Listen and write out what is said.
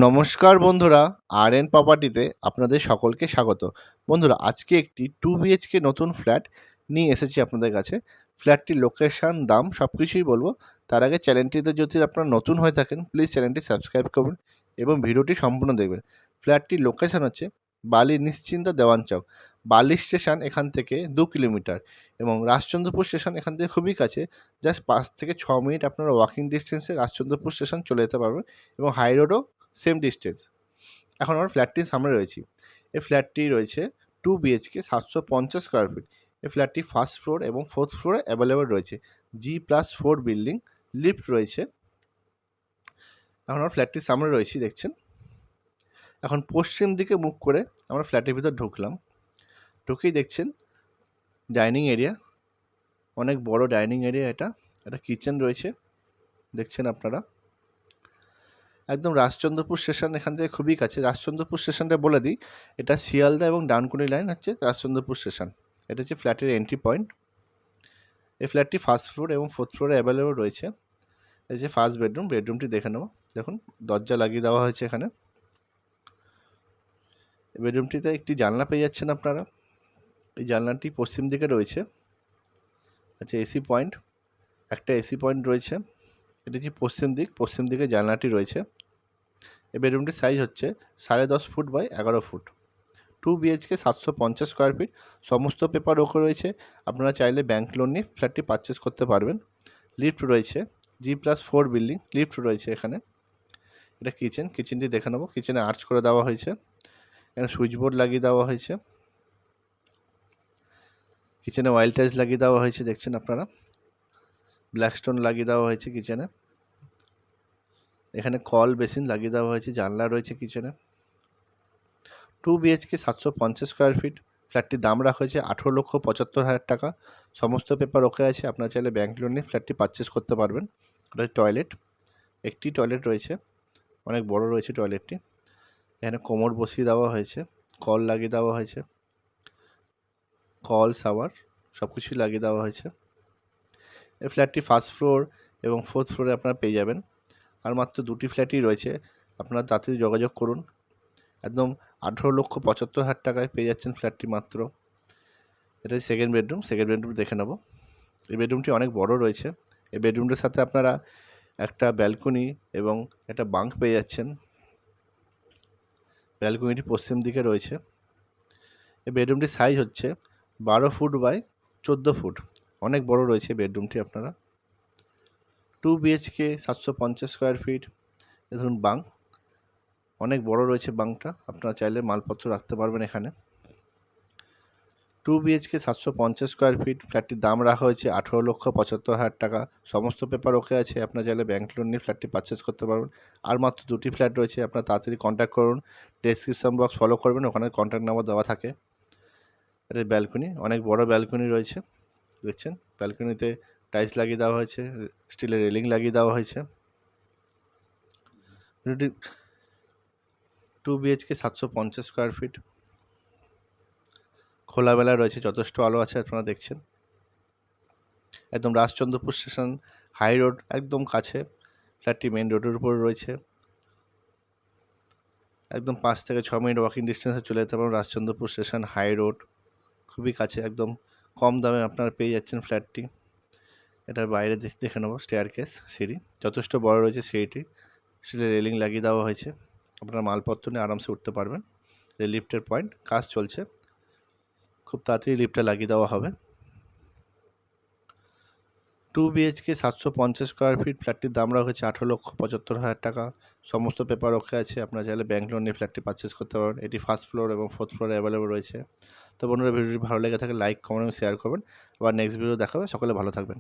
নমস্কার বন্ধুরা, আর.এন প্রপার্টিতে আপনাদের সকলকে স্বাগত। বন্ধুরা, আজকে একটি 2 বিএইচকে নতুন ফ্ল্যাট নিয়ে এসেছি আপনাদের কাছে। ফ্ল্যাটটির লোকেশন, দাম সবকিছুই বলবো। তার আগে চ্যানেলটিতে যদি আপনারা নতুন হয়ে থাকেন, প্লিজ চ্যানেলটি সাবস্ক্রাইব করুন এবং ভিডিওটি সম্পূর্ণ দেখবেন। ফ্ল্যাটটির লোকেশন হচ্ছে বালি নিশ্চিন্তা দেওয়ান চক। বালি স্টেশন এখান থেকে 2 কিলোমিটার এবং রাজচন্দ্রপুর স্টেশন এখান থেকে খুবই কাছে। জাস্ট 5 থেকে 6 মিনিট আপনারা ওয়াকিং ডিসটেন্সে রাজচন্দ্রপুর স্টেশন চলে যেতে পারবেন এবং হাই রোডও সেম ডিস্টেন্স। এখন আমরা ফ্ল্যাটটির সামনে রয়েছি। এই ফ্ল্যাটটি রয়েছে 2 বিএইচকে 750 স্কোয়ার ফিট। এই ফ্ল্যাটটি ফার্স্ট ফ্লোর এবং ফোর্থ ফ্লোরে অ্যাভেলেবল রয়েছে। G+4 বিল্ডিং, লিফট রয়েছে। এখন আমরা ফ্ল্যাটটির সামনে রয়েছি, দেখছেন। এখন পশ্চিম দিকে মুখ করে আমরা ফ্ল্যাটের ভিতর ঢুকলাম। ঢুকেই দেখছেন ডাইনিং এরিয়া, অনেক বড় ডাইনিং এরিয়া এটা। একটা কিচেন রয়েছে, দেখছেন আপনারা। একদম রাজচন্দ্রপুর স্টেশন এখান থেকে খুবই কাছে। রাজচন্দ্রপুর স্টেশনটা বলে দিই, এটা শিয়ালদা এবং ডানকুনি লাইন হচ্ছে রাজচন্দ্রপুর স্টেশন। এটা হচ্ছে ফ্ল্যাটের এন্ট্রি পয়েন্ট। এই ফ্ল্যাটটি ফার্স্ট ফ্লোর এবং ফোর্থ ফ্লোরে অ্যাভেলেবল রয়েছে। এই যে ফার্স্ট বেডরুম, বেডরুমটি দেখে নেব। দেখুন, দরজা লাগিয়ে দেওয়া হয়েছে এখানে। বেডরুমটিতে একটি জানলা পেয়ে যাচ্ছেন আপনারা। এই জানলাটি পশ্চিম দিকে রয়েছে। আচ্ছা, এসি পয়েন্ট, একটা এসি পয়েন্ট রয়েছে। এটা হচ্ছে পশ্চিম দিক, পশ্চিম দিকে জানলাটি রয়েছে। এই বেডরুমটির সাইজ হচ্ছে 10.5 foot by 11 foot. 2 BHK 750 square feet, সমস্ত পেপার ওকে রয়েছে। আপনারা চাইলে ব্যাংক লোন নিয়ে ফ্ল্যাটটি পারচেস করতে পারবেন। লিফট রয়েছে, G+4 বিল্ডিং, লিফট রয়েছে এখানে। এটা কিচেন, কিচেনটি দেখে নেবো। কিচেনে আর্চ করে দেওয়া হয়েছে, এখানে সুইচ বোর্ড লাগিয়ে দেওয়া হয়েছে। কিচেনে অয়েল টাইলস লাগিয়ে দেওয়া হয়েছে, দেখছেন আপনারা। ব্ল্যাক স্টোন লাগিয়ে দেওয়া হয়েছে কিচেনে। এখানে কল বেসিন লাগিয়ে দেওয়া হয়েছে, জানলা রয়েছে কিচেনে। 2 বিএইচকে 750 স্কোয়ার ফিট, ফ্ল্যাটটির দাম রাখা হয়েছে 18,75,000 টাকা। সমস্ত পেপার ওকে আছে। আপনারা চাইলে ব্যাংক লোন নিয়ে ফ্ল্যাটটি পারচেস করতে পারবেন। এটা টয়লেট, একটি টয়লেট রয়েছে, অনেক বড় রয়েছে টয়লেটটি। এখানে কোমর বসিয়ে দেওয়া হয়েছে, কল লাগিয়ে দেওয়া হয়েছে, কল শাওয়ার সব কিছুই লাগিয়ে দেওয়া হয়েছে। এই ফ্ল্যাটটি ফার্স্ট ফ্লোর এবং ফোর্থ ফ্লোরে আপনারা পেয়ে যাবেন। আর মাত্র 2টি ফ্ল্যাটই রয়েছে, আপনারা তাড়াতাড়ি যোগাযোগ করুন। একদম 18,75,000 টাকায় পেয়ে যাচ্ছেন ফ্ল্যাটটি মাত্র। এটা সেকেন্ড বেডরুম, সেকেন্ড বেডরুম দেখে নেব। এই বেডরুমটি অনেক বড় রয়েছে। এই বেডরুমটির সাথে আপনারা একটা ব্যালকনি এবং একটা বাঙ্ক পেয়ে যাচ্ছেন। ব্যালকনিটি পশ্চিম দিকে রয়েছে। এই বেডরুমটির সাইজ হচ্ছে 12 ফুট বাই 14 ফুট, অনেক বড় রয়েছে বেডরুমটি আপনারা। 2 বিএইচকে 750 স্কোয়ার ফিট। দেখুন বাঙ্ক, অনেক বড় রয়েছে বাঙ্কটা, আপনারা চাইলে মালপত্র রাখতে পারবেন এখানে। 2 বিএইচকে 750 স্কোয়ার ফিট, ফ্ল্যাটটির দাম রাখা হয়েছে 18,75,000 টাকা। সমস্ত পেপার ওকে আছে। আপনারা চাইলে ব্যাংক লোন নিয়ে ফ্ল্যাটটি পারচেস করতে পারবেন। আর মাত্র 2টি ফ্ল্যাট রয়েছে, আপনারা তাড়াতাড়ি কন্ট্যাক্ট করুন। ডেসক্রিপশন বক্স ফলো করবেন, ওখানে কন্ট্যাক্ট নাম্বার দেওয়া থাকে। এটা ব্যালকনি, অনেক বড় ব্যালকনি রয়েছে, দেখছেন। ব্যালকনিতে টাইলস লাগিয়ে দেওয়া হয়েছে, স্টিলের রেলিং লাগিয়ে দেওয়া হয়েছে। 2 বিএইচকে 750 স্কোয়ার ফিট, খোলামেলা রয়েছে, যথেষ্ট আলো আছে, আপনারা দেখছেন। একদম রাজচন্দ্রপুর স্টেশন, হাই রোড একদম কাছে। ফ্ল্যাটটি মেন রোডের উপর রয়েছে। একদম 5 থেকে 6 মিনিট ওয়াকিং ডিস্টেন্সে চলে যেতে পারেন। রাজচন্দ্রপুর স্টেশন, হাই রোড খুবই কাছে। একদম কম দামে আপনারা পেয়ে যাচ্ছেন ফ্ল্যাটটি। এটা বাইরে দেখে নেবো। স্টেয়ারকেস, সিঁড়ি যথেষ্ট বড় রয়েছে। সিঁড়িটি স্টিলের রেলিং লাগিয়ে দেওয়া হয়েছে, আপনারা মালপত্র নিয়ে আরামসে উঠতে পারবেন। এই লিফটের পয়েন্ট, কাজ চলছে, খুব তাড়াতাড়ি লিফটটা লাগিয়ে দেওয়া হবে। 2 বিএইচকে 750 স্কোয়ার ফিট, ফ্ল্যাটটির দাম রাখা হয়েছে 18,75,000 টাকা। সমস্ত পেপার ওকে আছে। আপনারা চাইলে ব্যাংক লোন নিয়ে ফ্ল্যাটটি পারচেস করতে পারবেন। এটি ফার্স্ট ফ্লোর এবং ফোর্থ ফ্লোরে অ্যাভেলেবল রয়েছে। তো বন্ধুরা, ভিডিওটি ভালো লেগে থাকে লাইক, কমেন্ট এবং শেয়ার করবেন। আবার নেক্সট ভিডিও দেখাবে। সকলে ভালো থাকবেন।